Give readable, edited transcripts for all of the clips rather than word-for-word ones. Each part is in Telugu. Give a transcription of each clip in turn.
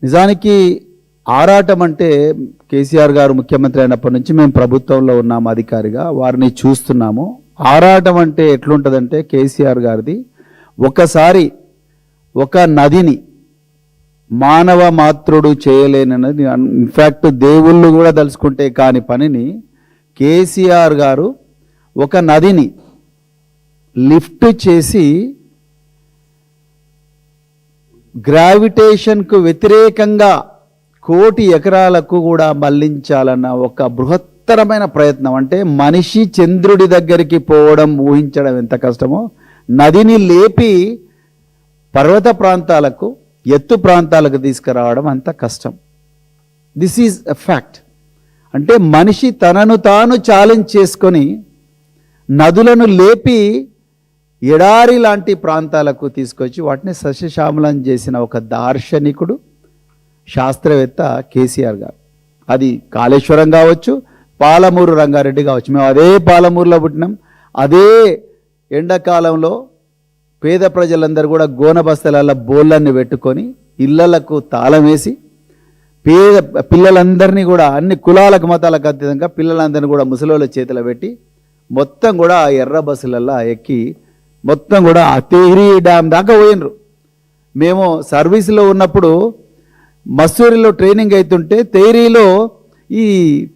నిజానికి ఆరాటం అంటే కేసీఆర్ గారు ముఖ్యమంత్రి అయినప్పటి నుంచి మేము ప్రభుత్వంలో ఉన్నాము, అధికారిగా వారిని చూస్తున్నాము. ఆరాటం అంటే ఎట్లుంటుందంటే కేసీఆర్ గారిది, ఒకసారి ఒక నదిని మానవ మాత్రుడు చేయలేనది, ఇన్ఫ్యాక్ట్ దేవుళ్ళు కూడా తలుచుకుంటే కాని పనిని కేసీఆర్ గారు ఒక నదిని లిఫ్ట్ చేసి గ్రావిటేషన్కు వ్యతిరేకంగా 1,00,00,000 ఎకరాలకు కూడా మళ్లించాలన్న ఒక బృహత్తరమైన ప్రయత్నం. అంటే మనిషి చంద్రుడి దగ్గరికి పోవడం ఊహించడం ఎంత కష్టమో, నదిని లేపి పర్వత ప్రాంతాలకు, ఎత్తు ప్రాంతాలకు తీసుకురావడం అంత కష్టం. This is a fact. అంటే మనిషి తనను తాను ఛాలెంజ్ చేసుకొని నదులను లేపి ఎడారి లాంటి ప్రాంతాలకు తీసుకొచ్చి వాటిని సస్యశ్యామలం చేసిన ఒక దార్శనికుడు, శాస్త్రవేత్త కేసీఆర్ గారు. అది కాళేశ్వరం కావచ్చు, పాలమూరు రంగారెడ్డి కావచ్చు. మేము అదే పాలమూరులో పుట్టినాం. అదే ఎండాకాలంలో పేద ప్రజలందరూ కూడా గోన బస్తల బోళ్ళన్ని పెట్టుకొని ఇళ్లకు తాళం వేసి పేద పిల్లలందరినీ కూడా అన్ని కులాలకు మతాలకు అతీతంగా పిల్లలందరినీ కూడా ముసలోళ్ళ చేతిలో పెట్టి మొత్తం కూడా ఆ ఎర్ర బస్సులల్లో ఎక్కి మొత్తం కూడా ఆ తెహ్రీ డ్యామ్ దాకా పోయినరు. మేము సర్వీసులో ఉన్నప్పుడు మస్సూరిలో ట్రైనింగ్ అవుతుంటే తెహ్రీలో ఈ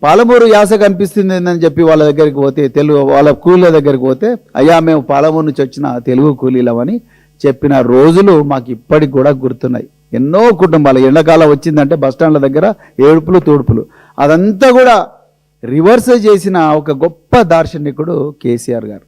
పాలమూరు యాస కనిపిస్తుంది అని చెప్పి వాళ్ళ దగ్గరికి పోతే, తెలుగు వాళ్ళ కూలీల దగ్గరికి పోతే, అయ్యా మేము పాలమూరు నుంచి వచ్చిన తెలుగు కూలీలమని చెప్పిన రోజులు మాకు ఇప్పటికి కూడా గుర్తున్నాయి. ఎన్నో కుటుంబాలు ఎండాకాలం వచ్చిందంటే బస్టాండ్ల దగ్గర ఏడుపులు తూడుపులు, అదంతా కూడా రివర్స్ చేసిన ఒక గొప్ప దార్శనికుడు కేసీఆర్ గారు.